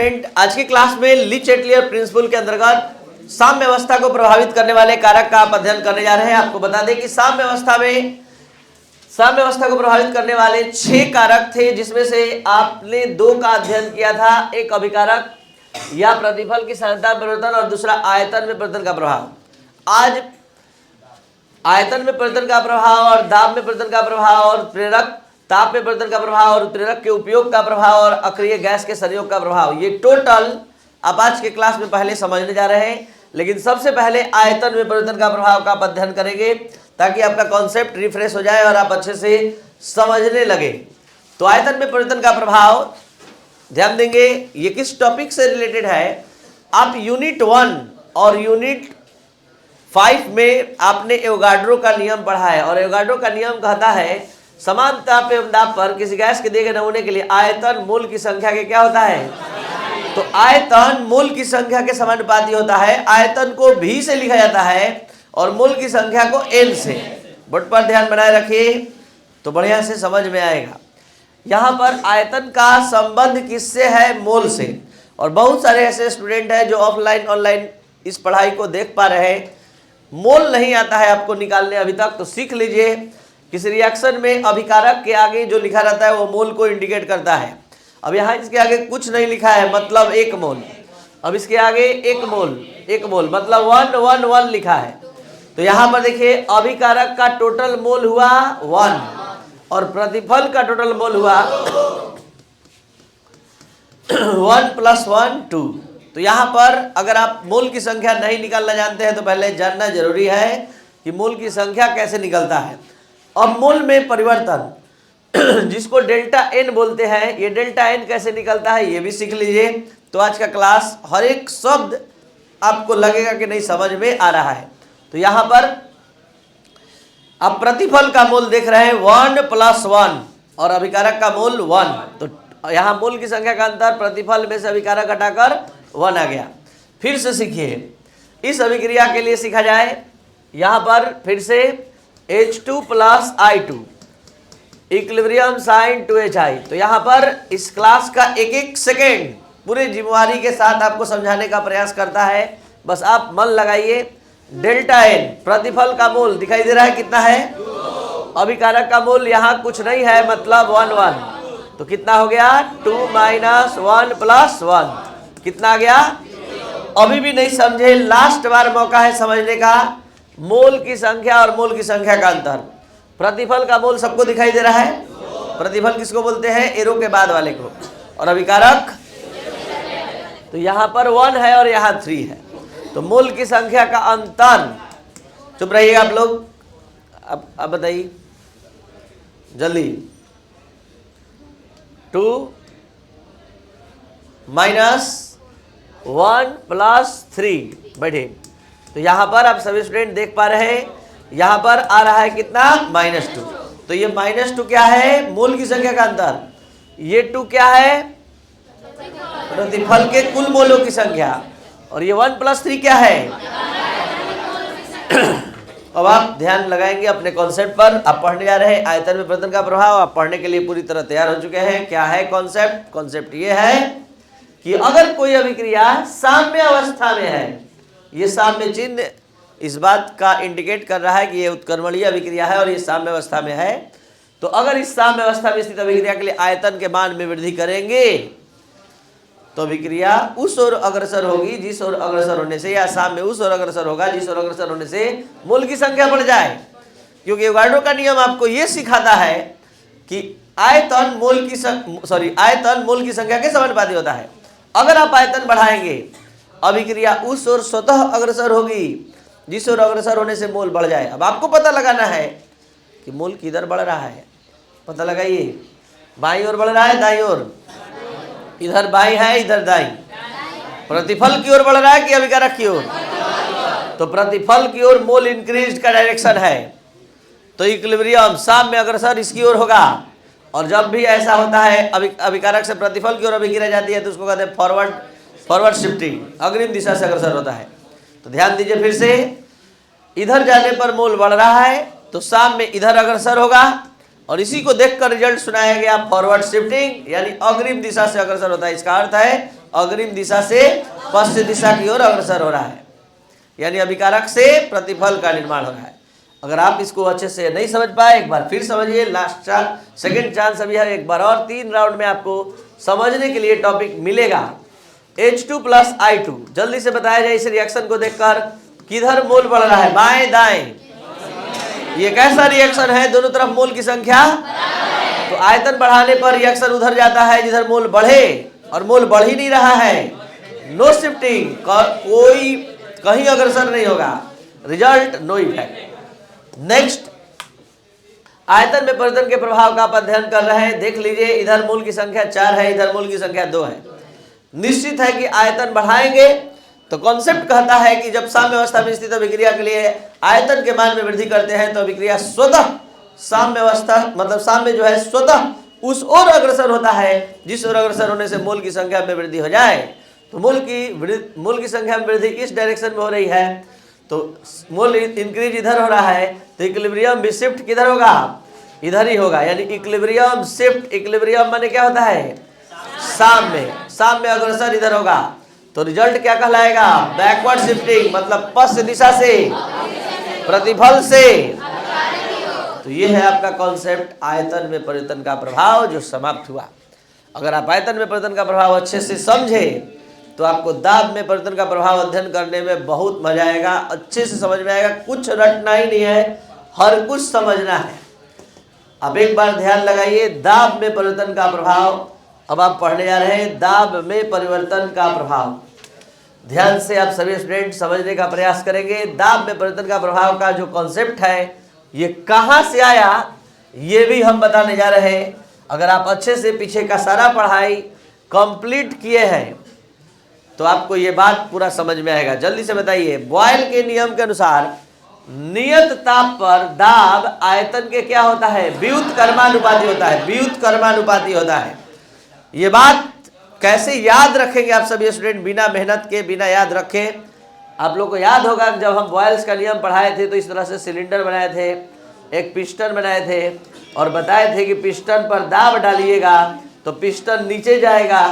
Student, आज की class में ली चैटलियर प्रिंसिपल के अंतर्गत साम्य अवस्था को प्रभावित करने वाले कारक का आप अध्ययन करने जा रहे हैं। आपको बता दें कि साम्य अवस्था को प्रभावित करने वाले 6 कारक थे, जिसमें से आपने 2 का अध्ययन किया था। एक अभिकारक या प्रतिफल की सांद्रता में परिवर्तन और दूसरा आयतन में परिवर्तन का प्रभाव। आज आयतन में परिवर्तन का प्रभाव और दाब में परिवर्तन का प्रभाव और प्रेरक ताप में परिवर्तन का प्रभाव और उत्प्रेरक के उपयोग का प्रभाव और अक्रिय गैस के संयोग का प्रभाव, ये टोटल आप आज के क्लास में पहले समझने जा रहे हैं। लेकिन सबसे पहले आयतन में परिवर्तन का प्रभाव का आप अध्ययन करेंगे, ताकि आपका कॉन्सेप्ट रिफ्रेश हो जाए और आप अच्छे से समझने लगे। तो आयतन में परिवर्तन का प्रभाव ध्यान देंगे, ये किस टॉपिक से रिलेटेड है। आप यूनिट 1 और यूनिट 5 में आपने एवोगाड्रो का नियम पढ़ा है, और एवोगाड्रो का नियम कहता है समान ताप एवं दाब पर किसी गैस के दिए गए नमूने के लिए आयतन मोल की संख्या के क्या होता है। तो आयतन मोल की संख्या के समानुपाती होता है। आयतन को V से लिखा जाता है और मोल की संख्या को N से। बोर्ड पर ध्यान बनाए रखिए तो बढ़िया से समझ में आएगा। यहाँ पर आयतन का संबंध किससे है? मोल से। और बहुत सारे ऐसे स्टूडेंट हैं जो ऑफलाइन ऑनलाइन इस पढ़ाई को देख पा रहे हैं। मोल नहीं आता है आपको निकालने अभी तक, तो सीख लीजिए। किसी रिएक्शन में अभिकारक के आगे जो लिखा रहता है वो मोल को इंडिकेट करता है। अब यहाँ इसके आगे कुछ नहीं लिखा है, मतलब 1 मोल। अब इसके आगे 1 मोल मतलब 1 1 1 लिखा है। तो यहाँ पर देखिए अभिकारक का टोटल मोल हुआ 1 और प्रतिफल का टोटल मोल हुआ 1 + 1 2। तो यहाँ पर अगर आप मोल की संख्या नहीं निकालना जानते हैं तो पहले जानना जरूरी है कि मोल की संख्या कैसे निकलता है। अब मोल में परिवर्तन जिसको डेल्टा एन बोलते हैं, ये डेल्टा एन कैसे निकलता है ये भी सीख लीजिए। तो आज का क्लास हर एक शब्द आपको लगेगा कि नहीं समझ में आ रहा है। तो यहाँ पर आप प्रतिफल का मोल देख रहे हैं 1 + 1 और अभिकारक का मोल 1। तो यहाँ मोल की संख्या का अंतर प्रतिफल में से अभिकारक हटाकर 1 आ गया। फिर से सीखिए, इस अभिक्रिया के लिए सीखा जाए। यहाँ पर फिर से H2 + I2 equilibrium sign 2HI। तो यहाँ पर इस क्लास का एक एक सेकेंड पूरे जिम्मेवारी के साथ आपको समझाने का प्रयास करता है। बस आप मन लगाइए। डेल्टा एन प्रतिफल का मोल दिखाई दे रहा है कितना है। अभिकारक का मोल यहाँ कुछ नहीं है, मतलब 1 1। तो कितना हो गया 2 - 1 + 1 कितना आ गया। अभी भी नहीं समझे, लास्ट बार मौका है समझने का। मोल की संख्या और मोल की संख्या का अंतर। प्रतिफल का मोल सबको दिखाई दे रहा है। प्रतिफल किसको बोलते हैं? एरो के बाद वाले को। और अभिकारक तो यहाँ पर 1 है और यहाँ 3 है। तो मोल की संख्या का अंतर, चुप रहिएगा आप लोग, अब बताइए जल्दी। 2 - 1 + 3 बैठे। तो यहाँ पर आप सभी स्टूडेंट देख पा रहे हैं, यहाँ पर आ रहा है कितना -2। तो ये -2 क्या है? मोल की संख्या का अंतर। ये 2 क्या है? प्रतिफल के कुल मोलों की संख्या। और ये 1 + 3 क्या है? अब आप ध्यान लगाएंगे अपने कॉन्सेप्ट पर। आप पढ़ने जा रहे हैं आयतन में परिवर्तन का प्रभाव। आप पढ़ने के लिए पूरी तरह तैयार हो चुके हैं। क्या है कॉन्सेप्ट? कॉन्सेप्ट ये है कि अगर कोई अभिक्रिया साम्य अवस्था में है, ये साम्य चिन्ह इस बात का इंडिकेट कर रहा है कि ये उत्क्रमणीय अभिक्रिया है और ये साम्य अवस्था में है। तो अगर इस साम्य अवस्था में स्थित अभिक्रिया के लिए आयतन के मान में वृद्धि करेंगे तो अभिक्रिया उस ओर अग्रसर होगी जिस ओर अग्रसर होने से, या साम्य उस ओर अग्रसर होगा जिस ओर अग्रसर होने से मोल की संख्या बढ़ जाए। क्योंकि एवोगाड्रो का नियम आपको ये सिखाता है कि आयतन मोल की संख्या के समानुपाती होता है। अगर आप आयतन बढ़ाएंगे अभिक्रिया उस ओर स्वतः अग्रसर होगी जिस ओर अग्रसर होने से मोल बढ़ जाए। अब आपको पता लगाना है कि मोल किधर बढ़ रहा है। पता लगाइए, बाईं ओर बढ़ रहा है दाईं ओर? इधर बाईं है इधर दाईं। प्रतिफल की ओर बढ़ रहा है कि अभिकारक की ओर? तो प्रतिफल की ओर मोल इंक्रीज का डायरेक्शन है। तो इक्विलिब्रियम साम्य अग्रसर इसकी ओर होगा। और जब भी ऐसा होता है अभिकारक से प्रतिफल की ओर अभिक्रिया जाती है तो उसको कहते हैं फॉरवर्ड शिफ्टिंग, अग्रिम दिशा से अग्रसर होता है। तो ध्यान दीजिए, फिर से इधर जाने पर मोल बढ़ रहा है तो साम्य इधर अग्रसर होगा और इसी को देखकर रिजल्ट सुनाया गया फॉरवर्ड शिफ्टिंग, यानी अग्रिम दिशा से अग्रसर होता है। इसका अर्थ है अग्रिम दिशा से पश्चिम दिशा की ओर अग्रसर हो रहा है, यानी अभिकारक से प्रतिफल का निर्माण हो रहा है। अगर आप इसको अच्छे से नहीं समझ पाए, एक बार फिर समझिए, लास्ट सेकंड चांस अभी है, एक बार और 3 राउंड में आपको समझने के लिए टॉपिक मिलेगा। H2 + I2, जल्दी से बताया जाए इस रिएक्शन को देखकर, किधर मोल बढ़ रहा है, बाएं दाएं? ये कैसा रिएक्शन है, दोनों तरफ मोल की संख्या, तो आयतन बढ़ाने पर रिएक्शन उधर जाता है जिधर मोल बढ़े, और मोल बढ़ ही नहीं रहा है, नो शिफ्टिंग, कोई कहीं अग्रसर नहीं होगा, रिजल्ट नो इफेक्ट। नेक्स्ट, आयतन में परिवर्तन के प्रभाव का आप अध्ययन कर रहे हैं। देख लीजिए, इधर मोल की संख्या 4 है, इधर मोल की संख्या 2 है। निश्चित है कि आयतन बढ़ाएंगे तो कॉन्सेप्ट कहता है कि जब साम्य अवस्था में स्थित अभिक्रिया के लिए आयतन के मान में वृद्धि करते हैं तो अभिक्रिया स्वतः साम्य अवस्था, मतलब साम्य जो है स्वतः उस ओर अग्रसर होता है जिस ओर अग्रसर होने से मोल की संख्या में वृद्धि हो जाए। तो मोल की संख्या में वृद्धि इस डायरेक्शन में हो रही है, तो मोल इंक्रीज इधर हो रहा है, तो इक्विलिब्रियम भी शिफ्ट किधर होगा, इधर ही होगा, यानी इक्विलिब्रियम शिफ्ट, इक्विलिब्रियम माने क्या होता है, साम्य अग्रसर इधर होगा, तो रिजल्ट क्या कहलाएगा, बैकवर्ड शिफ्टिंग, मतलब पश्चिम दिशा से प्रतिफल से। तो ये है आपका कॉन्सेप्ट आयतन में परिवर्तन का प्रभाव जो समाप्त हुआ। अगर आप आयतन में परिवर्तन का प्रभाव अच्छे से समझे तो आपको दाब में परिवर्तन का प्रभाव अध्ययन करने में बहुत मजा आएगा, अच्छे से समझ में आएगा, कुछ रटना ही नहीं है, हर कुछ समझना है। अब एक बार ध्यान लगाइए, दाब में परिवर्तन का प्रभाव, अब आप पढ़ने जा रहे हैं दाब में परिवर्तन का प्रभाव। ध्यान से आप सभी स्टूडेंट समझने का प्रयास करेंगे। दाब में परिवर्तन का प्रभाव का जो कॉन्सेप्ट है ये कहाँ से आया ये भी हम बताने जा रहे हैं। अगर आप अच्छे से पीछे का सारा पढ़ाई कंप्लीट किए हैं तो आपको ये बात पूरा समझ में आएगा। जल्दी से बताइए, बॉयल के नियम के अनुसार नियत ताप पर दाब आयतन के क्या होता है, व्युत्क्रमानुपाती होता है, व्युत्क्रमानुपाती होता है। ये बात कैसे याद रखेंगे आप सभी स्टूडेंट, बिना मेहनत के, बिना याद रखे। आप लोग को याद होगा जब हम बॉयल्स का नियम पढ़ाए थे तो इस तरह से सिलेंडर बनाए थे, एक पिस्टन बनाए थे और बताए थे कि पिस्टन पर दाब डालिएगा तो पिस्टन नीचे जाएगा,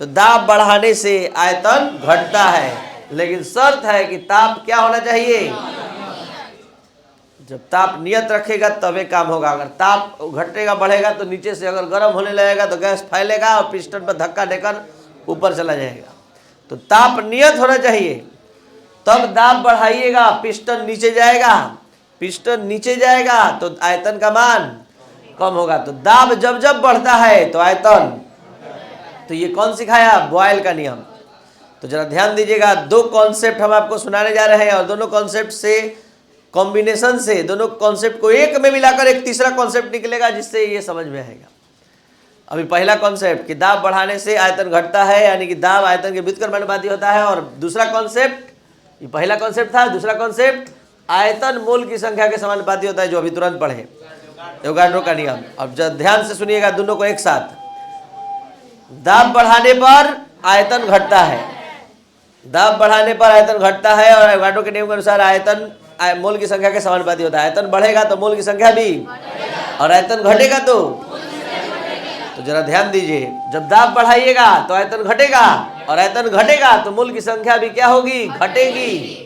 तो दाब बढ़ाने से आयतन घटता है, लेकिन शर्त है कि ताप क्या होना चाहिए, जब ताप नियत रखेगा तभी काम होगा। अगर ताप घटेगा बढ़ेगा तो नीचे से अगर गर्म होने लगेगा तो गैस फैलेगा और पिस्टन पर धक्का देकर ऊपर चला जाएगा। तो ताप नियत होना चाहिए, तब दाब बढ़ाइएगा, पिस्टन नीचे जाएगा, पिस्टन नीचे जाएगा तो आयतन का मान कम होगा। तो दाब जब जब बढ़ता है तो आयतन, तो ये कौन सिखाया, बॉयल का नियम। तो जरा ध्यान दीजिएगा, दो कॉन्सेप्ट हम आपको सुनाने जा रहे हैं और दोनों कॉन्सेप्ट से कॉम्बिनेशन से, दोनों कॉन्सेप्ट को एक में मिलाकर एक तीसरा कॉन्सेप्ट निकलेगा जिससे ये समझ में आएगा। अभी पहला कॉन्सेप्ट कि दाब बढ़ाने से आयतन घटता है, यानी कि दाब आयतन के व्युत्क्रमानुपाती होता है, और दूसरा कॉन्सेप्ट, ये पहला कॉन्सेप्ट था, दूसरा कॉन्सेप्ट आयतन मोल की संख्या के समानुपाती होता है, जो अभी तुरंत पढ़े, एवोगाड्रो का नियम। अब जब ध्यान से सुनिएगा दोनों को एक साथ, दाब बढ़ाने पर आयतन घटता है, दाब बढ़ाने पर आयतन घटता है, और एवोगाड्रो के नियम के अनुसार आयतन मोल की संख्या के समानुपाती होता है। आयतन बढ़ेगा तो मोल की संख्या भी, और आयतन घटेगा तो जरा ध्यान दीजिए, जब दाब बढ़ाइएगा तो आयतन घटेगा, और आयतन घटेगा तो मोल की संख्या भी क्या होगी, घटेगी।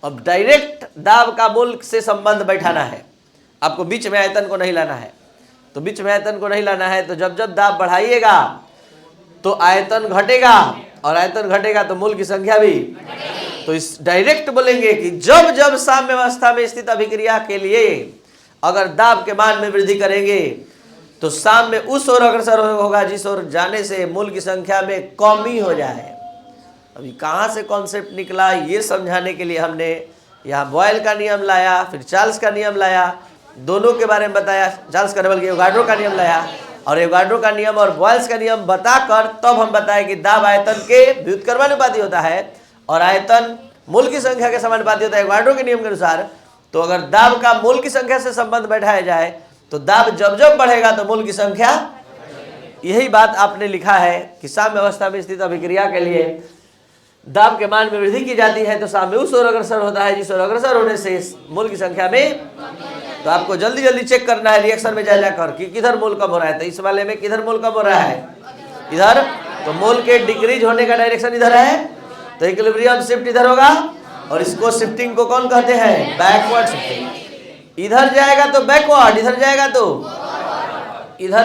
अब डायरेक्ट दाब का मोल से संबंध बैठाना है आपको, बीच में आयतन को नहीं लाना है। तो बीच में आयतन को नहीं लाना है तो जब जब दाब बढ़ाइएगा तो आयतन घटेगा, और आयतन घटेगा तो मोल की संख्या भी। तो इस डायरेक्ट बोलेंगे कि जब जब साम्य अवस्था में स्थित अभिक्रिया के लिए अगर दाब के मान में वृद्धि करेंगे तो साम्य उस ओर अग्रसर होगा जिस ओर जाने से मोल की संख्या में कमी हो जाए। अभी कहाँ से कॉन्सेप्ट निकला ये समझाने के लिए हमने यहाँ बॉयल का नियम लाया, फिर चार्ल्स का नियम लाया, दोनों के बारे में बताया, चार्ल्स का बल्कि एवोगाड्रो का नियम लाया, और एवोगाड्रो का नियम और बॉयल्स का नियम बताकर तब हम बताए कि दाब आयतन के व्युत्क्रमानुपाती होता है और आयतन मोल की संख्या के समानुपाती होता है एवोगाड्रो के नियम के अनुसार। तो अगर दाब का मोल की संख्या से संबंध बैठाया जाए तो दाब जब जब बढ़ेगा तो मोल की संख्या, यही बात आपने लिखा है कि साम्य अवस्था में स्थित अभिक्रिया के लिए दाब के मान में वृद्धि की जाती है तो साम्य उस ओर अग्रसर होता है जिस ओर अग्रसर होने से मोल की संख्या में। तो आपको जल्दी जल्दी चेक करना है रिएक्शन में जा जाकर कि किधर मोल कम हो रहा है। तो इस वाले में किधर मोल कम हो रहा है, इधर, तो मोल के डिक्रीज होने का डायरेक्शन इधर है, तो इक्विलिब्रियम शिफ्ट इधर होगा, और इसको शिफ्टिंग को कौन कहते हैं? Backward shifting. इधर जाएगा तो बैकवर्ड, इधर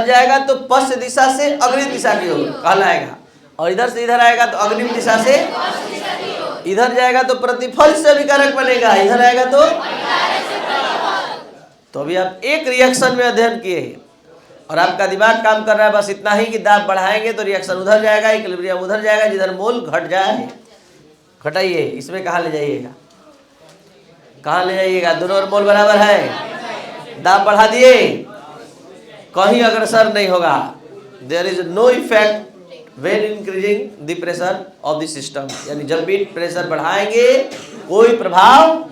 जाएगा तो पश्चिम दिशा से अग्रिम दिशा की ओर कहलाएगा, और इधर से इधर आएगा तो अग्रिम दिशा से, इधर जाएगा तो प्रतिफल से अभिकारक बनेगा, इधर आएगा तो अभी आप एक रिएक्शन में अध्ययन किए और आपका दिमाग काम कर रहा है बस इतना ही कि दाब बढ़ाएंगे तो रिएक्शन उधर जाएगा, इक्विलिब्रियम उधर जाएगा, जिधर मोल घट जाए घटाइए, इसमें कहाँ ले जाइएगा? कहाँ ले जाइएगा? दोनों ओर मोल बराबर है, दाब बढ़ा दिए, कहीं अग्रसर नहीं होगा। There is no effect when increasing the pressure of the system, यानी जब भी प्रेशर बढ़ाएंगे कोई प्रभाव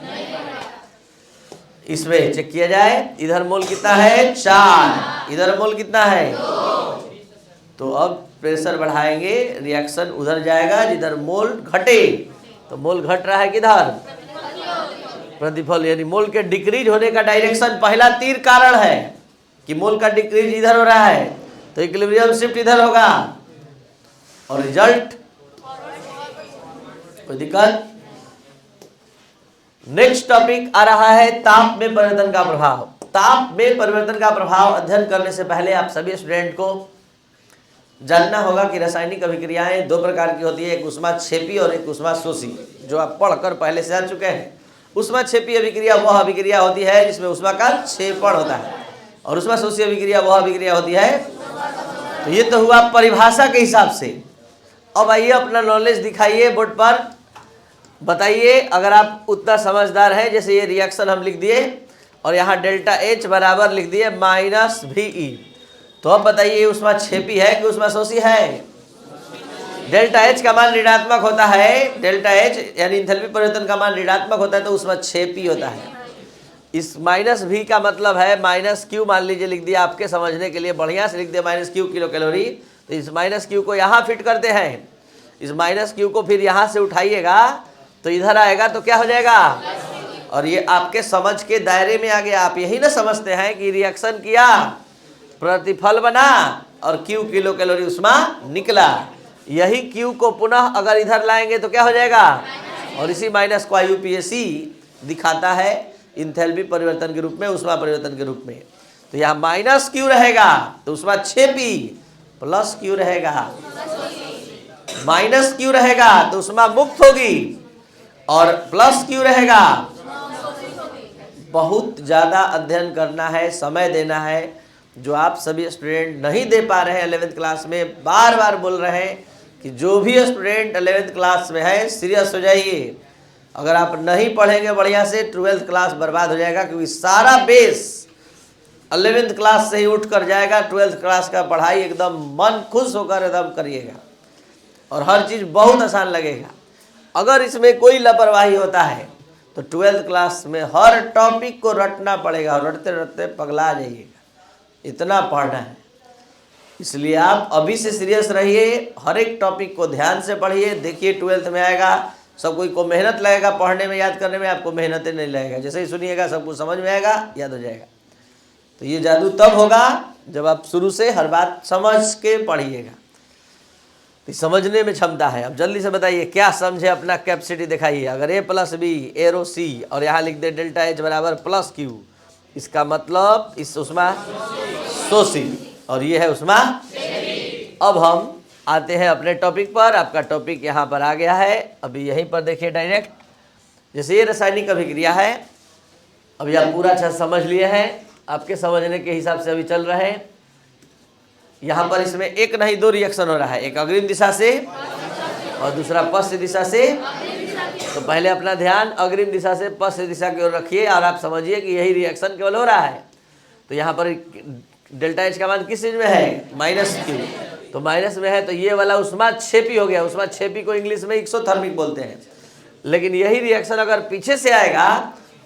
इसमें चेक किया जाए। इधर मोल कितना है? 4, इधर मोल कितना है? 2। तो अब प्रेशर बढ़ाएंगे, रिएक्शन उधर जाएगा जिधर मोल घटे, तो मोल घट रहा है किधर? प्रतिफल, यानी मोल के डिक्रीज होने का डायरेक्शन पहला तीर कारण है कि मोल का डिक्रीज इधर हो रहा है, तो इक्विलिब्रियम शिफ्ट इधर होगा, और रिजल्ट कोई दिक्कत? नेक्स्ट टॉपिक आ रहा है ताप में परिवर्तन का प्रभाव। ताप में परिवर्तन का प्रभाव अध्ययन करने से पहले आप सभी स्टूडेंट को जानना होगा कि रासायनिक अभिक्रियाएं दो प्रकार की होती है, एक ऊष्माक्षेपी और एक ऊष्माशोषी, जो आप पढ़कर पहले से आ चुके हैं। ऊष्माक्षेपी अभिक्रिया वह अभिक्रिया होती है जिसमें ऊष्मा का क्षेपण होता है, और ऊष्माशोषी अभिक्रिया वह अभिक्रिया होती है। तो ये तो हुआ परिभाषा के हिसाब से। अब आइए अपना नॉलेज दिखाइए बोर्ड पर, बताइए अगर आप उतना समझदार हैं। जैसे ये रिएक्शन हम लिख दिए और यहाँ डेल्टा H बराबर लिख दिए -VE, तो अब बताइए ऊष्माक्षेपी है कि ऊष्माशोषी है? डेल्टा H का मान ऋणात्मक होता है, डेल्टा H यानी इंथैल्पी परिवर्तन का मान ऋणात्मक होता है तो ऊष्माक्षेपी होता है। इस -V का मतलब है -Q, मान लीजिए लिख दिया आपके समझने के लिए, बढ़िया से लिख दिया -Q किलो कैलोरी। तो इस -Q को यहाँ फिट करते हैं, इस -Q को फिर यहाँ से उठाइएगा तो इधर आएगा तो क्या हो जाएगा? और ये आपके समझ के दायरे में आ गया। आप यही ना समझते हैं कि रिएक्शन किया, प्रतिफल बना और Q किलो कैलोरी ऊष्मा निकला। यही Q को पुनः अगर इधर लाएंगे तो क्या हो जाएगा? और इसी माइनस को IUPAC दिखाता है इंथैल्पी परिवर्तन के रूप में, ऊष्मा परिवर्तन के रूप में। तो यहाँ -Q रहेगा तो ऊष्माक्षेपी, +Q रहेगा, -Q रहेगा तो ऊष्मा मुक्त होगी, और +Q रहेगा। बहुत ज़्यादा अध्ययन करना है, समय देना है, जो आप सभी स्टूडेंट नहीं दे पा रहे हैं 11th क्लास में। बार बार बोल रहे हैं कि जो भी स्टूडेंट 11th क्लास में है सीरियस हो जाइए। अगर आप नहीं पढ़ेंगे बढ़िया से 12th क्लास बर्बाद हो जाएगा, क्योंकि सारा बेस 11th क्लास से ही उठ कर जाएगा। 12th क्लास का पढ़ाई एकदम मन खुश होकर एकदम करिएगा और हर चीज़ बहुत आसान लगेगा। अगर इसमें कोई लापरवाही होता है तो 12th क्लास में हर टॉपिक को रटना पड़ेगा, और रटते रटते पगला जाइएगा, इतना पढ़ना है। इसलिए आप अभी से सीरियस रहिए, हर एक टॉपिक को ध्यान से पढ़िए। देखिए 12th में आएगा, सब कोई को मेहनत लगेगा पढ़ने में, याद करने में आपको मेहनत नहीं लगेगा। जैसे ही सुनिएगा सब कुछ समझ में आएगा, याद हो जाएगा। तो ये जादू तब होगा जब आप शुरू से हर बात समझ के पढ़िएगा, तो समझने में क्षमता है। अब जल्दी से बताइए क्या समझे, अपना कैपेसिटी दिखाइए। अगर A+B एरो C और यहाँ लिख दे डेल्टा H बराबर +Q, इसका मतलब इस ऊष्माशोषी और ये है ऊष्मा। अब हम आते हैं अपने टॉपिक पर। आपका टॉपिक यहाँ पर आ गया है, अभी यहीं पर देखिए डायरेक्ट। जैसे ये रासायनिक अभिक्रिया है, अभी आप पूरा अच्छा समझ लिए हैं, आपके समझने के हिसाब से अभी चल रहे हैं। यहाँ पर इसमें एक नहीं 2 रिएक्शन हो रहा है, एक अग्रिम दिशा से और दूसरा पश्चिम दिशा से। तो पहले अपना ध्यान अग्रिम दिशा से पश्चिम दिशा की ओर रखिए और आप समझिए कि यही रिएक्शन केवल हो रहा है। तो यहाँ पर डेल्टा H का मान किस चीज़ में है? -Q। तो माइनस में है तो ये वाला ऊष्माक्षेपी हो गया। ऊष्माक्षेपी को इंग्लिश में एक्सोथर्मिक बोलते हैं। लेकिन यही रिएक्शन अगर पीछे से आएगा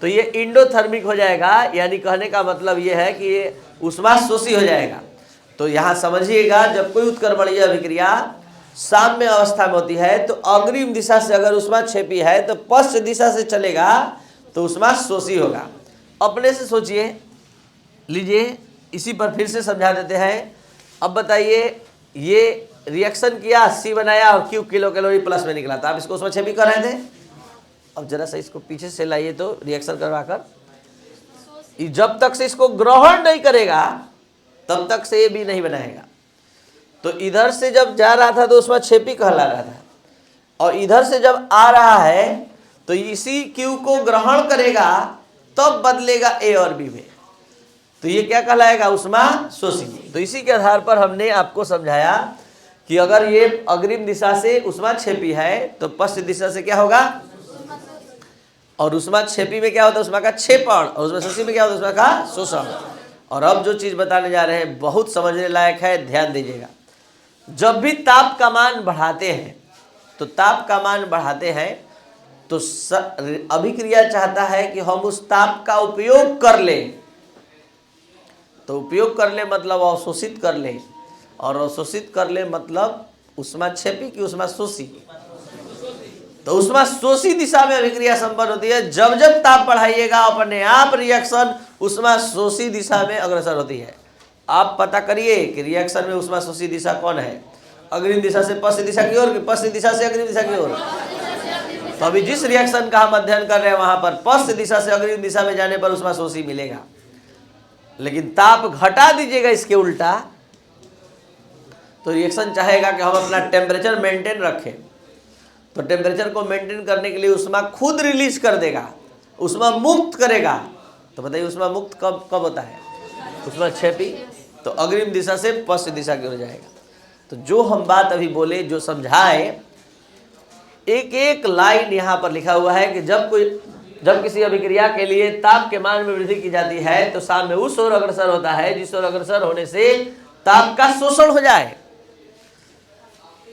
तो ये इंडोथर्मिक हो जाएगा, यानी कहने का मतलब ये है कि ये ऊष्माशोषी हो जाएगा। तो यहाँ समझिएगा, जब कोई उत्क्रमणीय अभिक्रिया साम्य अवस्था में होती है तो अग्रिम दिशा से अगर ऊष्माक्षेपी है तो पश्चिम दिशा से चलेगा तो ऊष्माशोषी होगा। अपने से सोचिए, लीजिए इसी पर फिर से समझा देते हैं। अब बताइए, ये रिएक्शन किया, C बनाया और Q किलो कैलोरी प्लस में निकला, तो आप इसको उसमें 6 भी कर रहे थे। अब जरा सा इसको पीछे से लाइए तो रिएक्शन करवाकर, जब तक से इसको ग्रहण नहीं करेगा तब तक से ये भी नहीं बनाएगा। तो इधर से जब जा रहा था तो उसमें 6 भी कहला रहा था, और इधर से जब आ रहा है तो इसी Q को ग्रहण करेगा तब बदलेगा A और B में, तो ये क्या कहलाएगा, उष्मा शोषी। तो इसी के आधार पर हमने आपको समझाया कि अगर ये अग्रिम दिशा से उष्मा क्षेपी है तो पश्चिम दिशा से क्या होगा, और उष्मा क्षेपी में क्या होता है, उष्मा का क्षेपण, और उष्मा शोषी में क्या होता है, उष्मा का शोषण। और अब जो चीज बताने जा रहे हैं बहुत समझने लायक है, ध्यान दीजिएगा। जब भी ताप का मान बढ़ाते हैं तो ताप का मान बढ़ाते हैं तो अभिक्रिया चाहता है कि हम उस ताप का उपयोग कर लें। तो उपयोग कर ले मतलब अवशोषित कर ले, और अवशोषित कर ले मतलब उष्मा क्षेपी की उष्मा शोषी। तो उष्मा शोषी दिशा में अभिक्रिया संपन्न होती है। जब जब ताप बढ़ाइएगा अपने आप रिएक्शन उष्मा शोषी दिशा में अग्रसर होती है। आप पता करिए कि रिएक्शन में उष्मा शोषी दिशा कौन है, अग्रिम दिशा से पश्चिम दिशा की ओर, पश्चिम दिशा से अग्रिम दिशा की ओर। तो अभी जिस रिएक्शन का हम अध्ययन कर रहे हैं वहां पर पश्चिम दिशा से अग्रिम दिशा में जाने पर उष्मा शोषी मिलेगा। लेकिन ताप घटा दीजिएगा इसके उल्टा तो रिएक्शन चाहेगा कि हम अपना टेम्परेचर मेंटेन रखें। तो टेम्परेचर को मेंटेन करने के लिए उष्मा खुद रिलीज कर देगा, उष्मा मुक्त करेगा। तो बताइए उष्मा मुक्त कब कब होता है, उष्मा क्षेपी। तो अग्रिम दिशा से पश्चिम दिशा की ओर जाएगा। तो जो हम बात अभी बोले, जो समझाए, एक एक लाइन यहाँ पर लिखा हुआ है कि जब किसी अभिक्रिया के लिए ताप के मान में वृद्धि की जाती है तो साम्य उस ओर अग्रसर होता है जिस ओर अग्रसर होने से ताप का शोषण हो जाए,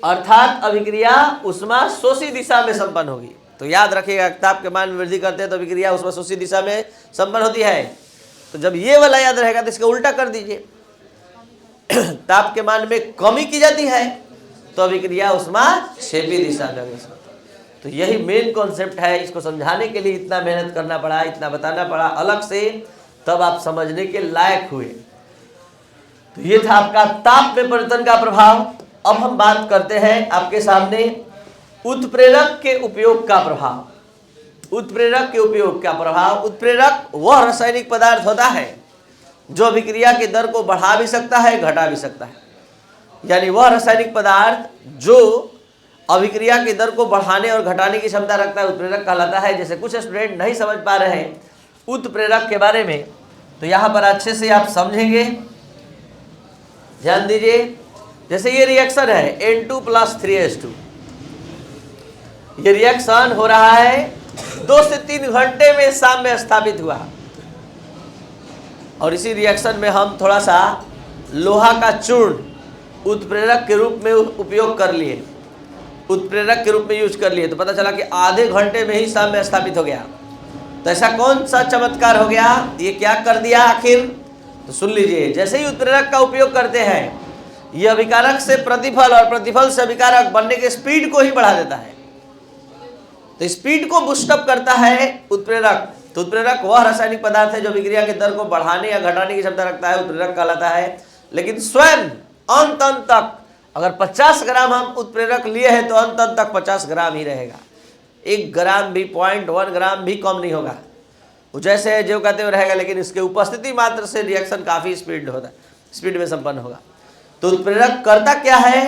अर्थात अभिक्रिया उष्मा शोषी दिशा में संपन्न होगी। तो याद रखिएगा, ताप के मान में वृद्धि करते हैं तो अभिक्रिया उष्मा शोषी दिशा में संपन्न होती है। तो जब ये वाला याद रहेगा तो इसका उल्टा कर दीजिए। ताप के मान में कमी की जाती है तो अभिक्रिया उष्मा क्षेपी दिशा में अग्रसर। तो यही मेन कॉन्सेप्ट है। इसको समझाने के लिए इतना मेहनत करना पड़ा, इतना बताना पड़ा अलग से, तब आप समझने के लायक हुए। तो ये था आपका ताप में परिवर्तन का प्रभाव। अब हम बात करते हैं आपके सामने उत्प्रेरक के उपयोग का प्रभाव। उत्प्रेरक के उपयोग का प्रभाव। उत्प्रेरक वह रासायनिक पदार्थ होता है जो अभिक्रिया के दर को बढ़ा भी सकता है, घटा भी सकता है। यानी वह रासायनिक पदार्थ जो अभिक्रिया के दर को बढ़ाने और घटाने की क्षमता रखता है उत्प्रेरक कहलाता है। जैसे कुछ स्टूडेंट नहीं समझ पा रहे हैं उत्प्रेरक के बारे में, तो यहाँ पर अच्छे से आप समझेंगे, ध्यान दीजिए। जैसे ये रिएक्शन है N2 + 3H2, ये रिएक्शन हो रहा है 2 से 3 घंटे में शाम में स्थापित हुआ। और इसी रिएक्शन में हम थोड़ा सा लोहा का चूर्ण उत्प्रेरक के रूप में उपयोग कर लिए, उत्प्रेरक के रूप में यूज कर लिए। तो पता चला कि आधे घंटे में ही शाम में स्थापित हो गया। तो ऐसा कौन सा चमत्कार हो गया, ये क्या कर दिया आखिर, तो सुन लीजिए। जैसे ही उत्प्रेरक का उपयोग करते हैं ये अभिकारक से प्रतिफल और प्रतिफल से अभिकारक बनने के स्पीड को ही बढ़ा देता है। तो स्पीड को बूस्टअप करता है उत्प्रेरक। तो उत्प्रेरक वह रासायनिक पदार्थ है जो अभिक्रिया के दर को बढ़ाने या घटाने की क्षमता रखता है, उत्प्रेरक कहलाता है। लेकिन स्वयं अंत तक अगर 50 ग्राम हम उत्प्रेरक लिए हैं तो अंत तक 50 ग्राम ही रहेगा, 1 ग्राम भी 0.1 ग्राम भी कम नहीं होगा। वो जैसे जो कहते हुए रहेगा, लेकिन इसके उपस्थिति मात्र से रिएक्शन काफ़ी स्पीड होता है, स्पीड में संपन्न होगा। तो उत्प्रेरक करता क्या है,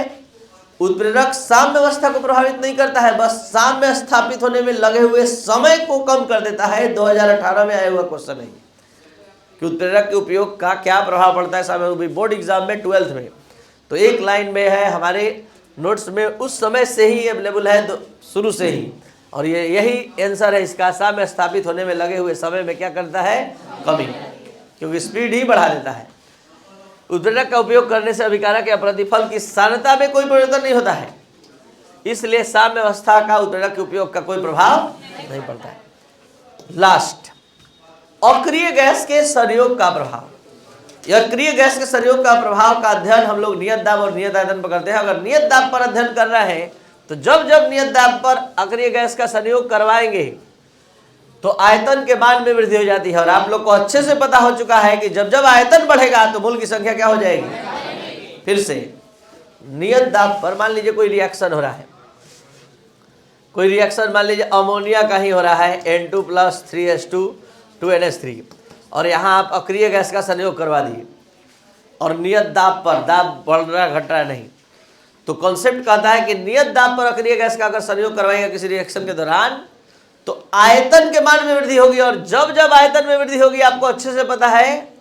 उत्प्रेरक साम्य अवस्था को प्रभावित नहीं करता है, बस साम्य स्थापित होने में लगे हुए समय को कम कर देता है। 2018 में आया हुआ क्वेश्चन है कि उत्प्रेरक के उपयोग का क्या प्रभाव पड़ता है साम्य, भी बोर्ड एग्जाम में 12th में। तो एक लाइन में है, हमारे नोट्स में उस समय से ही अवेलेबल है, शुरू से ही। और ये यही आंसर है इसका, साम्य स्थापित होने में लगे हुए समय में क्या करता है, कमी, क्योंकि स्पीड ही बढ़ा देता है। उत्प्रेरक का उपयोग करने से अभिकारक या प्रतिफल की सांद्रता में कोई परिवर्तन नहीं होता है, इसलिए साम्य अवस्था का उत्प्रेरक के उपयोग का कोई प्रभाव नहीं पड़ता है। लास्ट, अक्रिय गैस के संयोग का प्रभाव। यह अक्रिय गैस के संयोग का प्रभाव का अध्ययन हम लोग नियत दाब और नियत आयतन पर करते हैं। अगर नियत दाब पर अध्ययन कर रहे हैं तो जब जब नियत दाब पर अक्रिय गैस का संयोग करवाएंगे तो आयतन के मान में वृद्धि हो जाती है। और आप लोग को अच्छे से पता हो चुका है कि जब जब आयतन बढ़ेगा तो मोल की संख्या क्या हो जाएगी, फिर से नियत दाब पर मान लीजिए कोई रिएक्शन हो रहा है, कोई रिएक्शन मान लीजिए अमोनिया का ही हो रहा है N2 + 3H2 2NH3, और यहाँ आप अक्रिय गैस का संयोग करवा दिए और नियत दाब पर, दाब बढ़ रहा घट रहा नहीं, तो कॉन्सेप्ट कहता है कि नियत दाब पर अक्रिय गैस का अगर संयोग करवाएगा किसी रिएक्शन के दौरान तो आयतन के मान में वृद्धि होगी, और जब जब आयतन में वृद्धि होगी आपको अच्छे से पता है,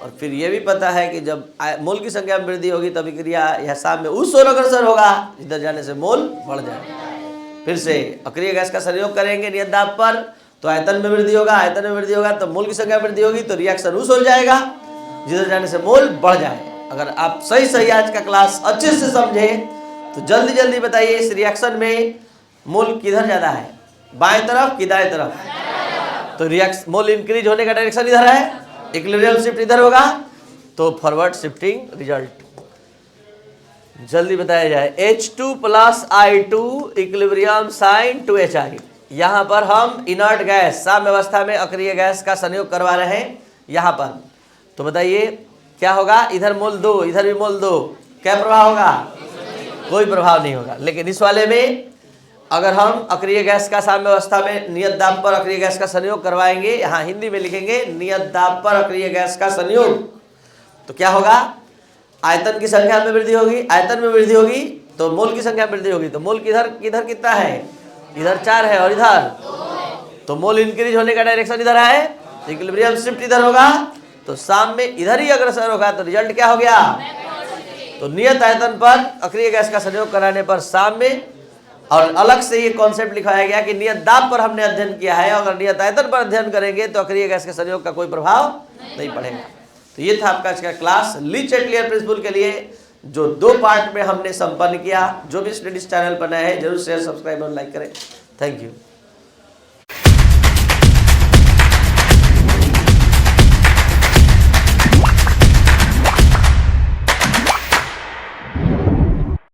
और फिर यह भी पता है कि जब मोल की संख्या में वृद्धि होगी तब क्रिया यह साम में उस ओर अग्रसर होगा जिधर जाने से मोल बढ़ जाएगा। फिर से अक्रिय गैस का संयोग करेंगे नियत दाब पर तो आयतन में वृद्धि होगा, आयतन में वृद्धि होगा तो मोल की संख्या में वृद्धि होगी, तो रिएक्शन उस ओर जाएगा जिधर जाने से मोल बढ़ जाए। अगर आप सही आज का क्लास अच्छे से समझे तो जल्दी जल्दी बताइए इस रिएक्शन में मोल किधर ज्यादा है, बाएं तरफ कि दाएं तरफ? तो रिएक्शन मोल इंक्रीज होने का डायरेक्शन इधर है, इक्विलिब्रियम शिफ्ट इधर होगा, तो फॉरवर्ड शिफ्टिंग रिजल्ट। जल्दी बताया जाए, H2 + I2 equilibrium sign 2HI। यहाँ पर हम इनर्ट गैस साम्य अवस्था में अक्रिय गैस का संयोग करवा रहे हैं यहाँ पर, तो बताइए क्या होगा? इधर मोल 2, इधर भी मोल 2, क्या प्रभाव होगा? कोई प्रभाव नहीं होगा। लेकिन इस वाले में अगर हम अक्रिय गैस का साम्य अवस्था में नियत दाब पर अक्रिय गैस का संयोग करवाएंगे, यहाँ हिंदी में लिखेंगे नियत दाब पर अक्रिय गैस का संयोग, तो क्या होगा? आयतन की संख्या में वृद्धि होगी, आयतन में वृद्धि होगी तो मोल की संख्या में वृद्धि होगी, तो मोल किधर किधर कितना है? इधर 4 है और इधर, तो मोल इंक्रीज होने का डायरेक्शन इधर है, इक्विलिब्रियम शिफ्ट इधर होगा, तो साम में इधर ही अग्रसर होगा, तो रिजल्ट क्या हो गया? तो नियत आयतन पर अक्रिय गैस का संयोग कराने पर साम में, और अलग से ये कॉन्सेप्ट लिखाया गया कि नियत दाब पर हमने अध्ययन किया है, अगर नियत आयतन पर अध्ययन करेंगे तो अक्रिय गैस के संयोग का कोई प्रभाव नहीं पड़ेगा। तो ये था आपका आज का क्लास लीच एट क्लियर प्रिंसिपल के लिए, जो 2 पार्ट में हमने संपन्न किया। जो भी स्टडीज चैनल पर नए हैं जरूर शेयर, सब्सक्राइब और लाइक करें। Thank you.